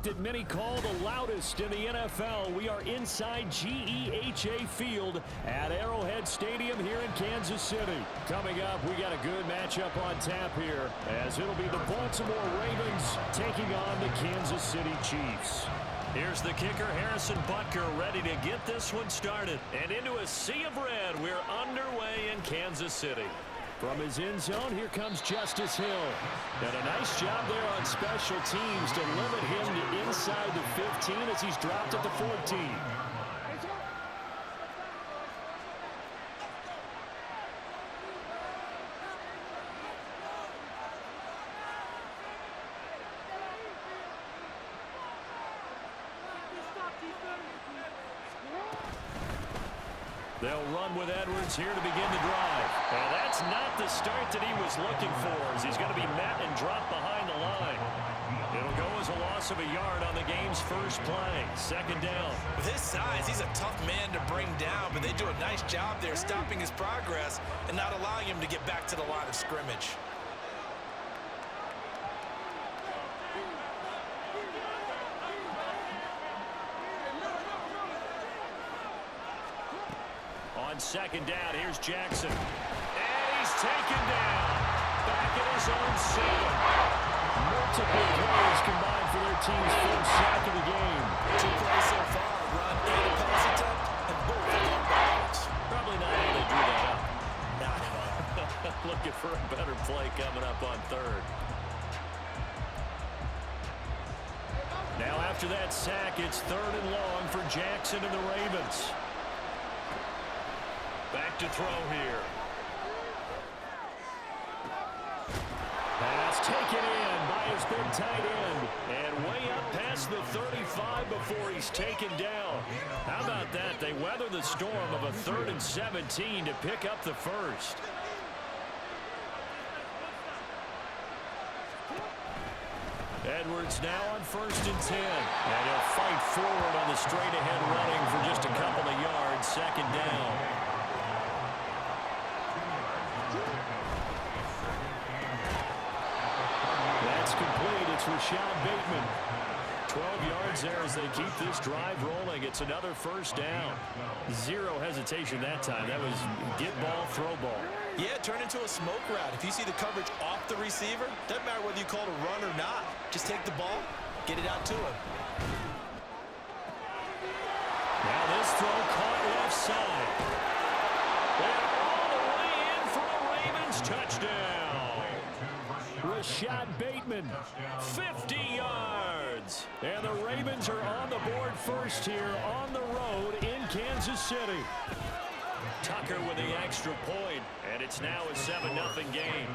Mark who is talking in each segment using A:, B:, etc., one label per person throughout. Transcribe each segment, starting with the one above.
A: that many call the loudest in the NFL. We are inside GEHA Field at Arrowhead Stadium here in Kansas City. Coming up, we got a good matchup on tap here, as it'll be the Baltimore Ravens taking on the Kansas City Chiefs. Here's the kicker, Harrison Butker, ready to get this one started. And into a sea of red, we're underway in Kansas City. From his end zone, here comes Justice Hill. And a nice job there on special teams to limit him to inside the 15 as he's dropped at the 14. They'll run with Edwards here to begin the drive. And that's not the start that he was looking for, as he's going to be met and dropped behind the line. It'll go as a loss of a yard on the game's first play. Second down.
B: With his size, he's a tough man to bring down, but they do a nice job there stopping his progress and not allowing him to get back to the line of scrimmage.
A: On second down, here's Jackson. And he's taken down. Back at his own center. Multiple players combined for their team's first sack of the game.
B: 2 plays so far. Run and a pass attempt, and both are long balls.
A: Probably not how they drew that up.
B: Not at all.
A: Looking for a better play coming up on third. Now after that sack, it's third and long for Jackson and the Ravens. Back to throw here. Pass taken in by his big tight end. And way up past the 35 before he's taken down. How about that? They weather the storm of a 3rd and 17 to pick up the first. Edwards now on 1st and 10. And he'll fight forward on the straight-ahead running for just a couple of yards. Second down. Complete. It's Rashad Bateman. 12 yards there as they keep this drive rolling. It's another first down. Zero hesitation that time. That was get ball, throw ball.
B: Yeah, turn into a smoke route. If you see the coverage off the receiver, doesn't matter whether you call it a run or not. Just take the ball, get it out to him.
A: Now this throw caught left side. They're all the way in for a Ravens touchdown. Rashad Bateman, 50 yards. And the Ravens are on the board first here on the road in Kansas City. Tucker with the extra point, and it's now a 7-0 game.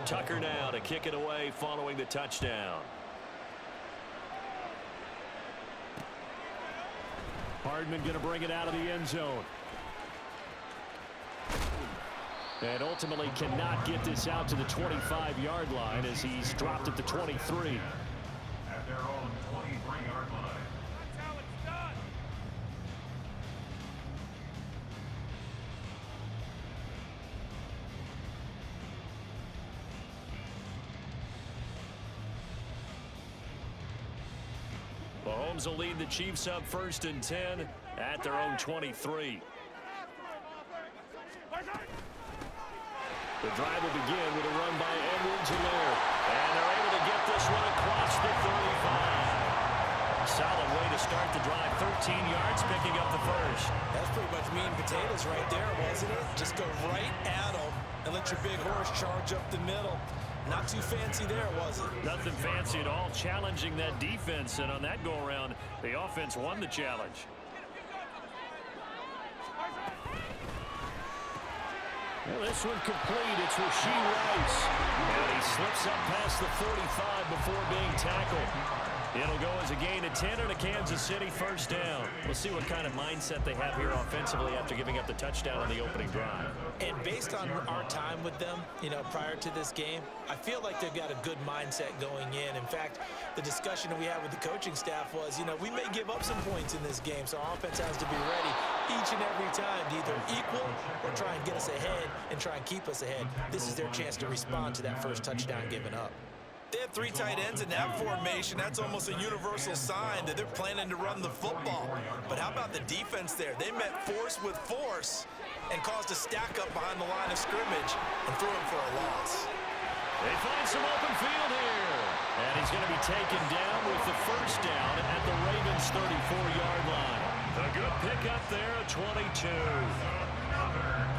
A: Tucker now to kick it away following the touchdown. Hardman going to bring it out of the end zone. And ultimately cannot get this out to the 25-yard line as he's dropped at the 23.
C: At their own 23-yard line. That's how it's done.
A: Mahomes will lead the Chiefs up 1st and 10 at their own 23. The drive will begin with a run by Edwards-Helaire. And they're able to get this one across the 35. Solid way to start the drive. 13 yards, picking up the first.
B: That's pretty much meat and potatoes right there, wasn't it? Just go right at them and let your big horse charge up the middle. Not too fancy there, was it?
A: Nothing fancy at all. Challenging that defense, and on that go-around, the offense won the challenge. Well, this one complete. It's Rashee Rice. And he slips up past the 45 before being tackled. It'll go as a gain of 10 and a Kansas City first down. We'll see what kind of mindset they have here offensively after giving up the touchdown on the opening drive.
B: And based on our time with them, prior to this game, I feel like they've got a good mindset going in. In fact, the discussion that we had with the coaching staff was, we may give up some points in this game, so our offense has to be ready. each and every time to either equal or try and get us ahead and try and keep us ahead. This is their chance to respond to that first touchdown given up. They have 3 tight ends in that formation. That's almost a universal sign that they're planning to run the football. But how about the defense there? They met force with force and caused a stack up behind the line of scrimmage and threw him for a loss.
A: They find some open field here. And he's going to be taken down with the first down at the Ravens' 34-yard line. A good pickup there, a 22.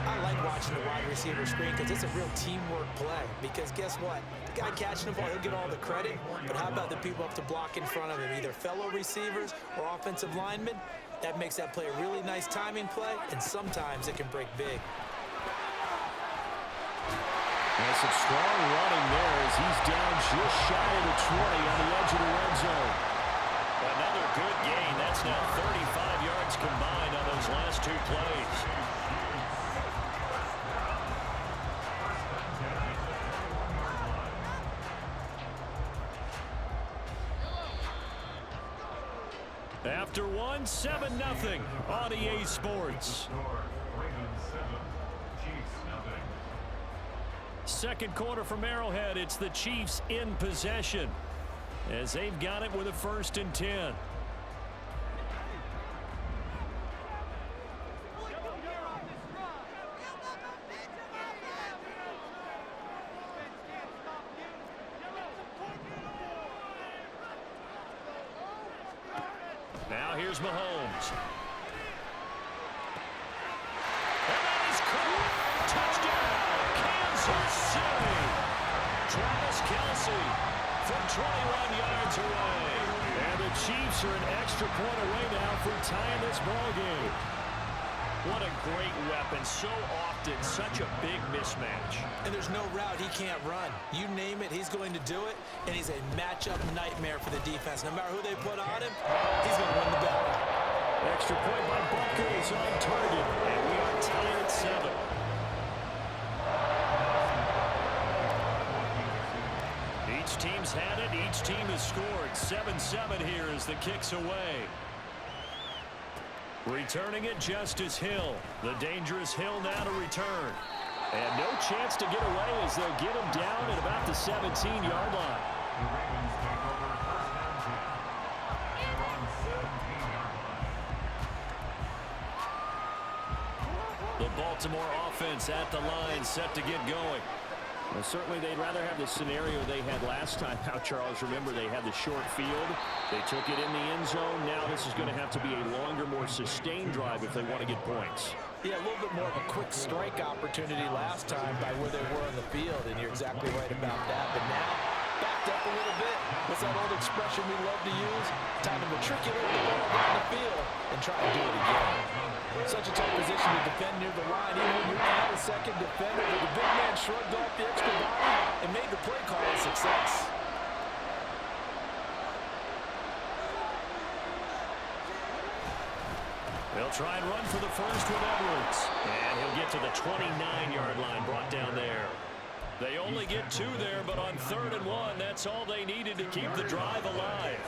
B: I like watching the wide receiver screen because it's a real teamwork play. Because guess what? The guy catching the ball, he'll get all the credit. But how about the people up to block in front of him, either fellow receivers or offensive linemen? That makes that play a really nice timing play, and sometimes it can break big.
A: And some strong running there as he's down just shy of the 20 on the edge of the red zone. Another good gain. That's now 35 yards combined on those last 2 plays. After one, 7-0 on EA Sports. Second quarter from Arrowhead, it's the Chiefs in possession as they've got it with a 1st and 10. Now here's Mahomes. And that is caught. Touchdown, Kansas City. Travis Kelce from 21 yards away. And the Chiefs are an extra point away now from tying this ball game. What a great weapon. So often, such a big mismatch.
B: And there's no route he can't run. You name it, he's going to do it, and he's a matchup nightmare for the defense. No matter who they put on him, he's going to win the battle.
A: Extra point by Butker is on target, and we are tied at 7. Each team's had it. Each team has scored. 7-7 here as the kick's away. Returning it, Justice Hill. The dangerous Hill now to return. And no chance to get away as they'll get him down at about the 17-yard line. The Baltimore offense at the line, set to get going. Well, certainly they'd rather have the scenario they had last time out, Charles. Remember, they had the short field. They took it in the end zone. Now this is going to have to be a longer, more sustained drive if they want to get points.
B: Yeah, a little bit more of a quick strike opportunity last time by where they were on the field, and you're exactly right about that. But now, backed up a little bit. What's that old expression we love to use? Time to matriculate the ball down the field and try to do it again. Such a tough position to defend near the line, even when you add a second defender, but the big man shrugged off the extra body and made the play call a success.
A: They'll try and run for the first with Edwards. And he'll get to the 29-yard line, brought down there. They only get 2 there, but on 3rd and 1, that's all they needed to keep the drive alive.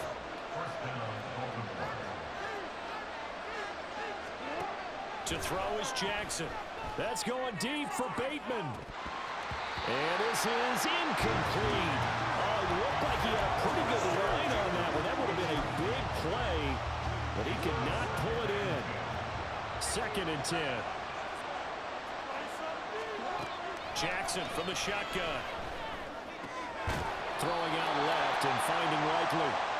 A: To throw is Jackson. That's going deep for Bateman. And this is incomplete. It looked like he had a pretty good line on that one. That would have been a big play, but he could not pull it in. 2nd and 10. Jackson from the shotgun. Throwing out left and finding Likely.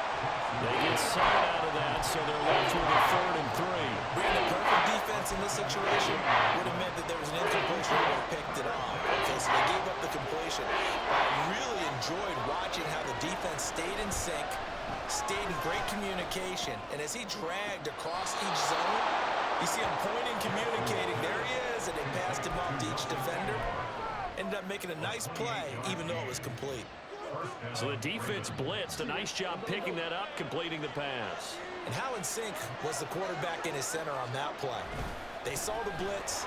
A: They get 7 out of that, so they're left with a 3rd and 3.
B: Being the perfect defense in this situation would have meant that there was an incompletion that would have picked it off. Okay, so they gave up the completion. I really enjoyed watching how the defense stayed in sync, stayed in great communication, and as he dragged across each zone, you see him pointing, communicating. There he is, and they passed him off to each defender. Ended up making a nice play, even though it was complete.
A: So the defense blitzed. A nice job picking that up, completing the pass.
B: And how in sync was the quarterback in his center on that play? They saw the blitz,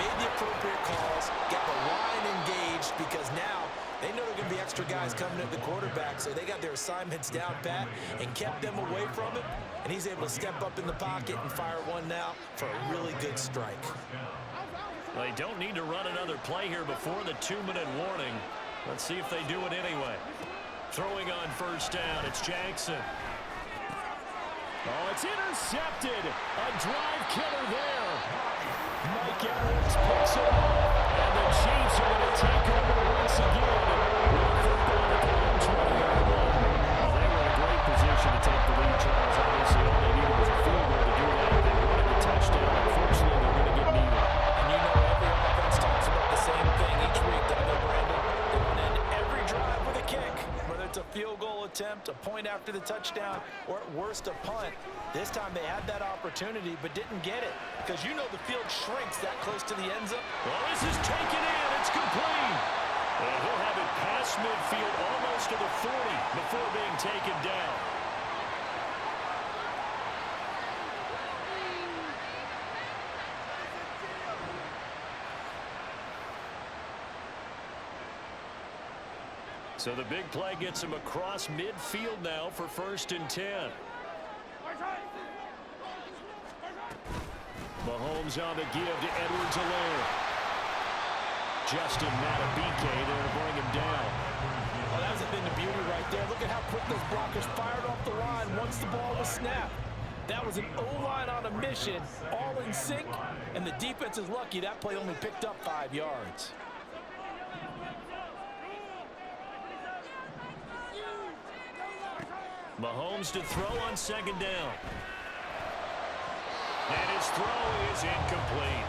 B: made the appropriate calls, got the line engaged, because now they know they're going to be extra guys coming at the quarterback, so they got their assignments down pat and kept them away from him, and he's able to step up in the pocket and fire one now for a really good strike.
A: They don't need to run another play here before the 2-minute warning. Let's see if they do it anyway. Throwing on first down, it's Jackson. Oh, it's intercepted. A drive killer there. Mike Edwards picks it up. And the Chiefs are going to take over once again with a football at their own 20-yard line. Well, they were in a great position to take the lead, Charles. Obviously, all they needed was a field goal to do that. They wanted the touchdown. Unfortunately, they're going to get neither.
B: And you know every offense talks about the same thing each week, don't they, Brandon? They want to end every drive with a kick. Whether it's a field goal attempt, a point after the touchdown, or at worst a punt. This time they had that opportunity but didn't get it because you know the field shrinks that close to the end zone.
A: Well, this is taken in. It's complete. And he'll have it past midfield almost to the 40 before being taken down. So the big play gets him across midfield now for 1st and 10. Mahomes on the give to Edwards-Helaire. Justin Matabike there to bring him down.
B: Well, that was a thing of beauty right there. Look at how quick those blockers fired off the line once the ball was snapped. That was an O-line on a mission, all in sync, and the defense is lucky that play only picked up 5 yards.
A: Mahomes to throw on 2nd down. And his throw is incomplete.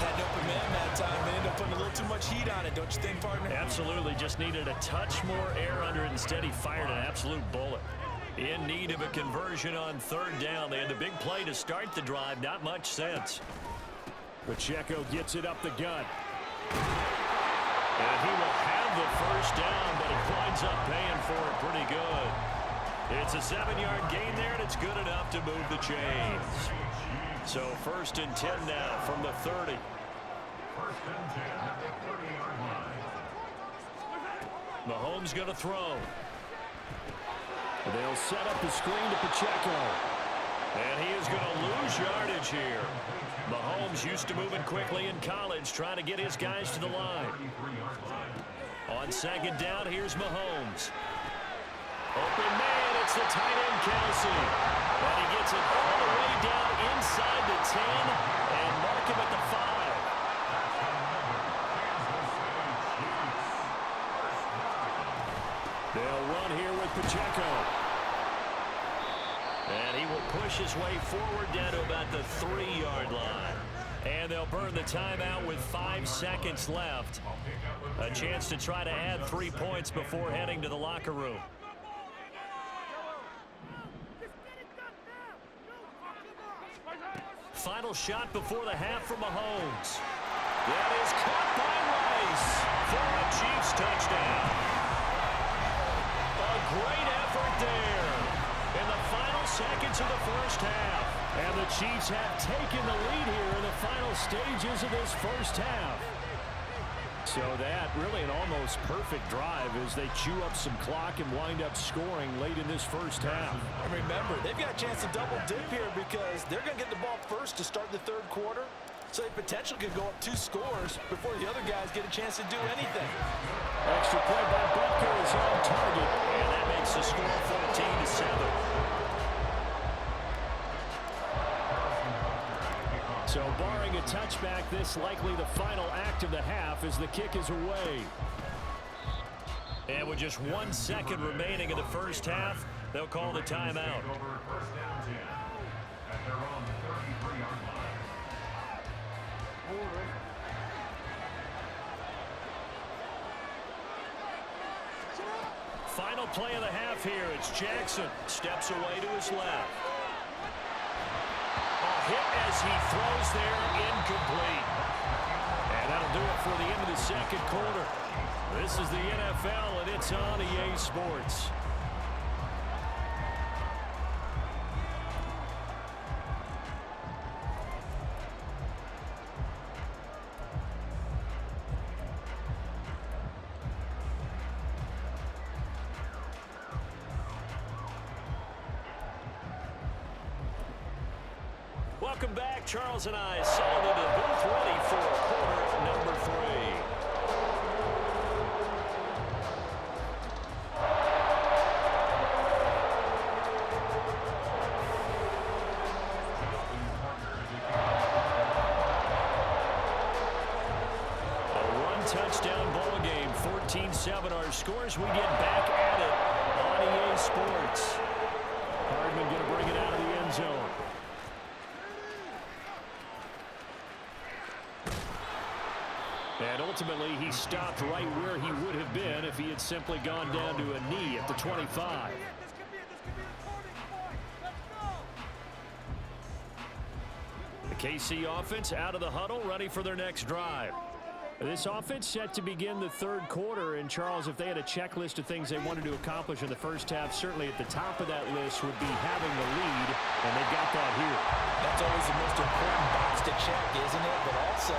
B: Had an open man that time. They ended up putting a little too much heat on it, don't you think, partner?
A: Absolutely. Just needed a touch more air under it. Instead, he fired an absolute bullet. In need of a conversion on 3rd down. They had the big play to start the drive. Not much sense. Pacheco gets it up the gut. And he will have the 1st down, but he winds up paying for it pretty good. It's a 7-yard gain there, and it's good enough to move the chains. So 1st and 10 now from the 30.
C: 1st and 10 at the 30-yard line.
A: Mahomes going to throw. They'll set up the screen to Pacheco. And he is going to lose yardage here. Mahomes used to moving quickly in college, trying to get his guys to the line. On 2nd down, here's Mahomes. Open man, it's the tight end, Kelsey. And he gets it all the way down inside the 10 and mark him at the 5. They'll run here with Pacheco. And he will push his way forward down to about the 3-yard line. And they'll burn the timeout with 5 seconds left. A chance to try to add 3 points before heading to the locker room. Final shot before the half for Mahomes. That is caught by Rice for a Chiefs touchdown. A great effort there in the final seconds of the 1st half. And the Chiefs have taken the lead here in the final stages of this 1st half. So that really an almost perfect drive as they chew up some clock and wind up scoring late in this 1st half.
B: And remember, they've got a chance to double dip here because they're going to get the ball first to start the 3rd quarter. So they potentially could go up 2 scores before the other guys get a chance to do anything.
A: Extra point by Butker is on target, and that makes the score 14-7. So barring a touchback, this likely the final act of the half as the kick is away. And with just 1 second remaining in the 1st half, they'll call the timeout.
C: Over 1st down 10 at their own 33-yard line.
A: Final play of the half here. It's Jackson. Steps away to his left. Hit as he throws there, incomplete. And that'll do it for the end of the 2nd quarter. This is the NFL, and it's on EA Sports. Welcome back. Charles and I settled into the booth ready for quarter number 3. Touchdown ball game, 14-7 our scores. We get back at it on EA Sports. Hardman going to bring it out of the end zone. And ultimately, he stopped right where he would have been if he had simply gone down to a knee at the 25. The KC offense out of the huddle, ready for their next drive. This offense set to begin the third quarter, and Charles, if they had a checklist of things they wanted to accomplish in the first half, certainly at the top of that list would be having the lead, and they got that here.
B: That's always the most important box to check, isn't it? But also,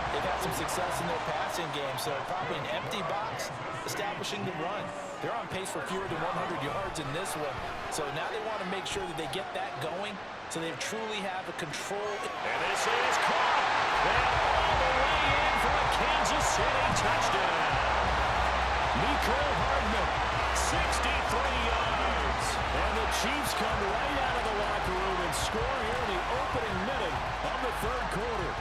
B: they've had some success in their passing game, so probably an empty box establishing the run. They're on pace for fewer than 100 yards in this one, so now they want to make sure that they get that going so they truly have a control.
A: And this is caught. And all the way in for a Kansas City touchdown. Mecole Hardman, 63 yards. And the Chiefs come right out of the locker room and score here in the opening minute of the third quarter.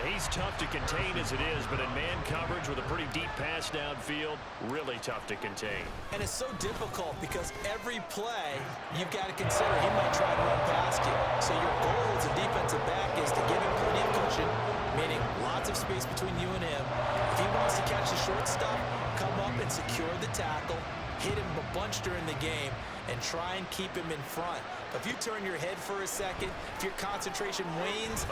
A: He's tough to contain as it is, but in man coverage with a pretty deep pass downfield, really tough to contain.
B: And it's so difficult because every play you've got to consider he might try to run past you. So your goal as a defensive back is to give him plenty of cushion, meaning lots of space between you and him. If he wants to catch the short stuff, come up and secure the tackle, hit him a bunch during the game, and try and keep him in front. If you turn your head for a second, if your concentration wanes,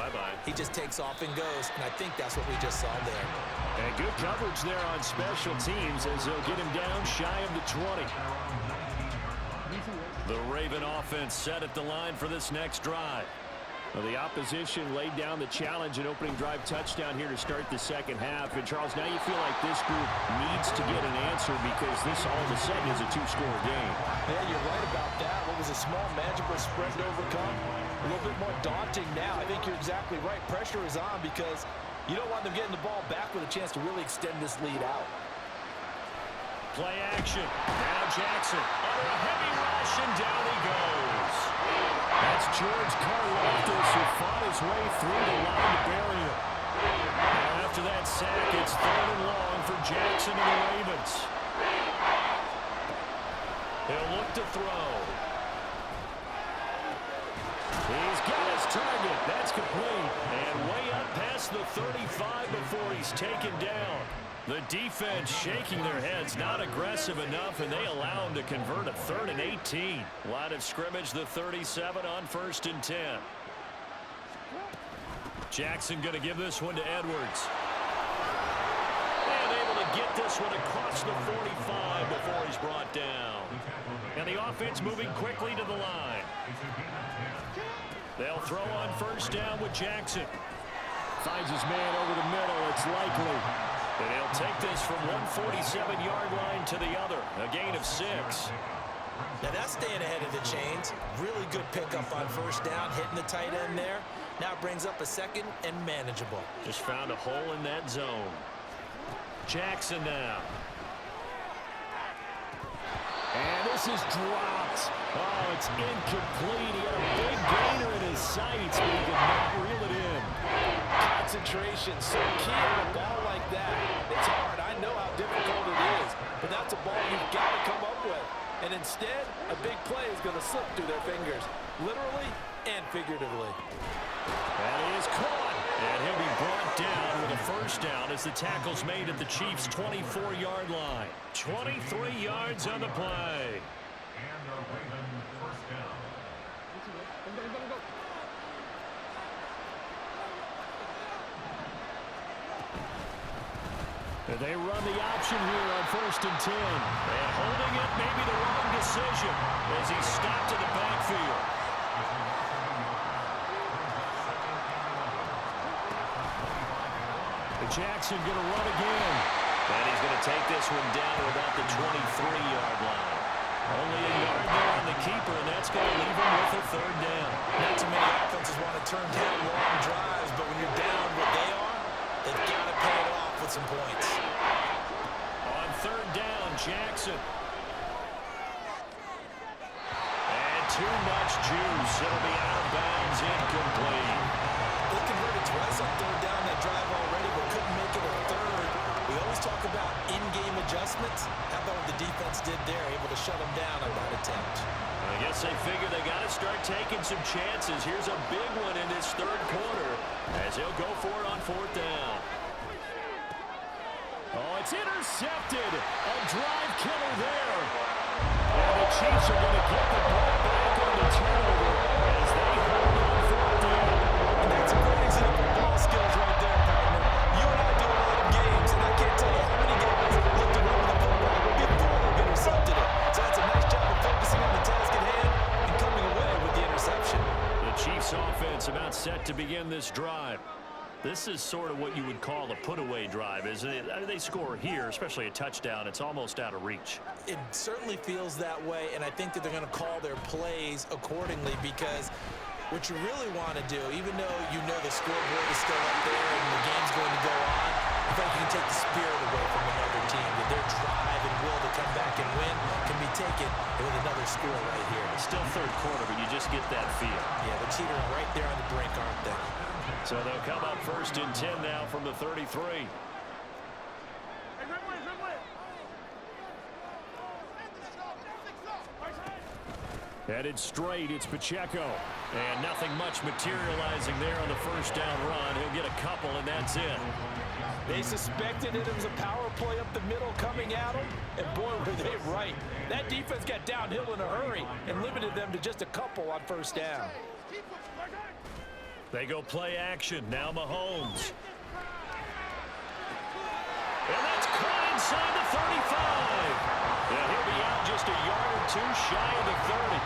B: he just takes off and goes, and I think that's what we just saw there.
A: And good coverage there on special teams as they'll get him down shy of the 20. The Raven offense set at the line for this next drive. Well, the opposition laid down the challenge and opening drive touchdown here to start the second half. And, Charles, now you feel like this group needs to get an answer because this all of a sudden is a two-score game.
B: Yeah, you're right about that. What was a small, manageable spread to overcome, a little bit more daunting now. I think you're exactly right. Pressure is on because you don't want them getting the ball back with a chance to really extend this lead out.
A: Play action. Now Jackson under a heavy rush, and down he goes. That's George Karlaftis who fought his way through the line to bury him. Now after that sack, it's 3rd and long for Jackson and the Ravens. He'll look to throw. He's got his target. That's complete. And way up past the 35 before he's taken down. The defense shaking their heads, not aggressive enough, and they allow him to convert a 3rd and 18. Line of scrimmage, the 37 on 1st and 10. Jackson going to give this one to Edwards. And able to get this one across the 45 before he's brought down. And the offense moving quickly to the line. They'll throw on 1st down with Jackson. Finds his man over the middle. It's likely. And he'll take this from 147-yard line to the other. A gain of 6.
B: Now that's staying ahead of the chains. Really good pickup on 1st down, hitting the tight end there. Now brings up a 2nd and manageable.
A: Just found a hole in that zone. Jackson now. And this is dropped. Oh, it's incomplete. He had a big gainer in his sights, but he could not reel it in.
B: Concentration, so key on a ball like that. It's hard. I know how difficult it is, but that's a ball you've got to come up with. And instead, a big play is going to slip through their fingers, literally and figuratively.
A: That is caught. And he'll be brought down with a 1st down as the tackle's made at the Chiefs' 24-yard line. 23 yards on the play.
C: And a Raven 1st down.
A: They run the option here on 1st and 10. And holding it may be the wrong decision as he stopped in the backfield. Jackson going to run again. And he's going to take this one down to about the 23-yard line. Only a yard there on the keeper, and that's going to leave him with a third down.
B: Not too many offenses want to turn down long drives, but when you're down what they are, they've got to pay it off with some points.
A: On third down, Jackson. And too much juice. It'll be out of bounds, incomplete.
B: They converted twice on third down that drive already, but couldn't make it a third. We always talk about in-game adjustments. How about what the defense did there, able to shut them down on that attempt?
A: I guess they figure they got to start taking some chances. Here's a big one in this third quarter as he'll go for it on fourth down. Oh, it's intercepted. A drive killer there. And the Chiefs are going to get the ball back on the turnover as they hold on fourth down.
B: And that's a great example of ball skills right there, partner. You and I do a lot of games, and I can't tell you how many guys look to run with the football before they've intercepted it. So that's a nice job of focusing on the task at hand and coming away with the interception.
A: The Chiefs offense about set to begin this drive. This is sort of what you would call a put-away drive, isn't it? They score here, especially a touchdown. It's almost out of reach.
B: It certainly feels that way, and I think that they're going to call their plays accordingly because what you really want to do, even though you know the scoreboard is still up there and the game's going to go on, I think you can take the spirit away from another team, that their drive and will to come back and win can be taken with another score right here.
A: It's still third quarter, but you just get that feel.
B: Yeah, they're teetering right there on the brink, aren't they?
A: So they'll come up first and 10 now from the 33. Headed straight, it's Pacheco. And nothing much materializing there on the first down run. He'll get a couple, and that's it.
B: They suspected it was a power play up the middle coming at them, and boy, were they right. That defense got downhill in a hurry and limited them to just a couple on first down.
A: They go play action. Now Mahomes. And that's caught inside the 35. Yeah, he'll be out just a yard or two shy of the 30.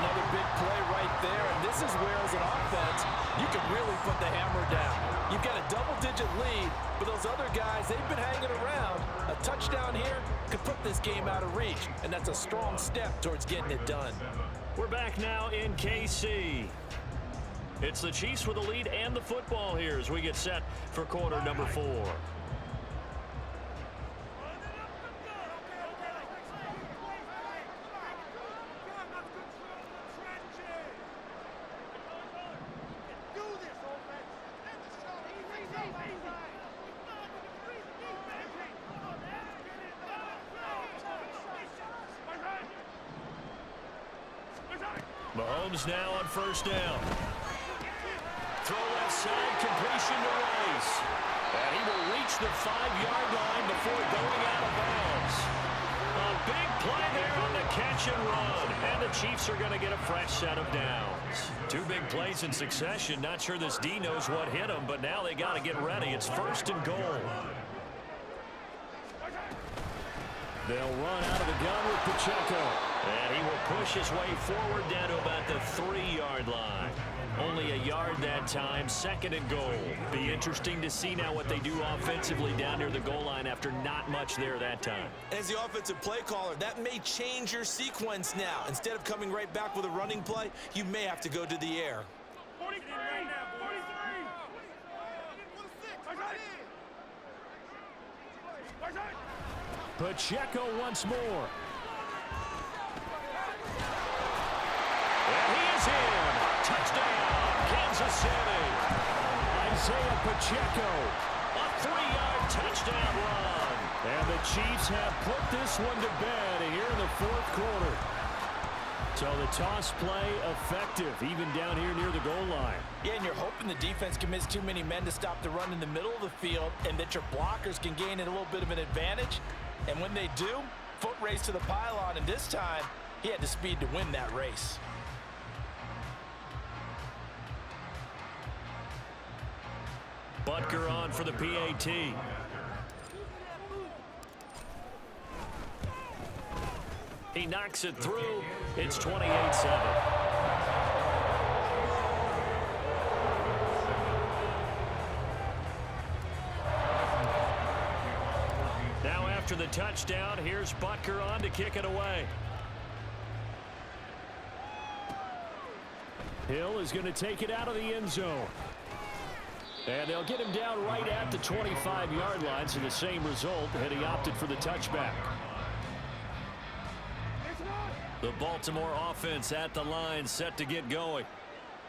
B: Another big play right there, and this is where, as an offense, you can really put the hammer down. You've got a double-digit lead, but those other guys, they've been hanging around. A touchdown here could put this game out of reach, and that's a strong step towards getting it done.
A: We're back now in KC. It's the Chiefs with the lead and the football here as we get set for quarter number 4. Mahomes now on first down. Throw left side, completion to Rice. And he will reach the 5-yard line before going out of bounds. A big play there on the catch and run. And the Chiefs are going to get a fresh set of downs. 2 big plays in succession. Not sure this D knows what hit him, but now they got to get ready. It's first and goal. They'll run out of the gun with Pacheco. And he will push his way forward down to about the 3-yard line. Only a yard that time, second and goal. Be interesting to see now what they do offensively down near the goal line after not much there that time.
B: As the offensive play caller, that may change your sequence now. Instead of coming right back with a running play, you may have to go to the air.
C: 43! 43!
A: Pacheco once more. And he is in. Touchdown, Kansas City. Isaiah Pacheco, a 3-yard touchdown run. And the Chiefs have put this one to bed here in the fourth quarter. So the toss play effective, even down here near the goal line.
B: Yeah, and you're hoping the defense can miss too many men to stop the run in the middle of the field and that your blockers can gain a little bit of an advantage. And when they do, foot race to the pylon, and this time, he had the speed to win that race.
A: Butker on for the PAT. He knocks it through. It's 28-7. Now after the touchdown, here's Butker on to kick it away. Hill is going to take it out of the end zone. And they'll get him down right at the 25-yard line, so the same result, and he opted for the touchback. The Baltimore offense at the line, set to get going.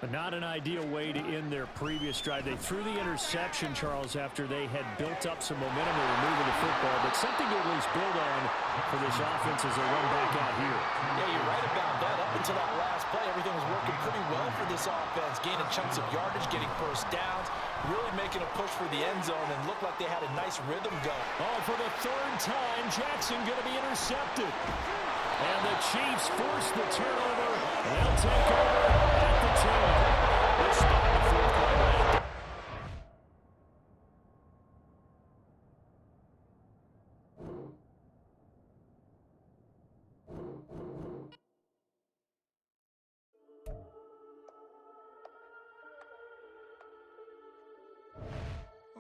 A: Not an ideal way to end their previous drive. They threw the interception, Charles, after they had built up some momentum and were moving the football, but something to at least build on for this offense as they run back out here.
B: Yeah, you're right about that. Up until that last play, everything was working pretty well for this offense, gaining chunks of yardage, getting first downs, really making a push for the end zone, and looked like they had a nice rhythm going.
A: Oh, for the third time, Jackson going to be intercepted. And the Chiefs force the turnover. They'll take over at the 10.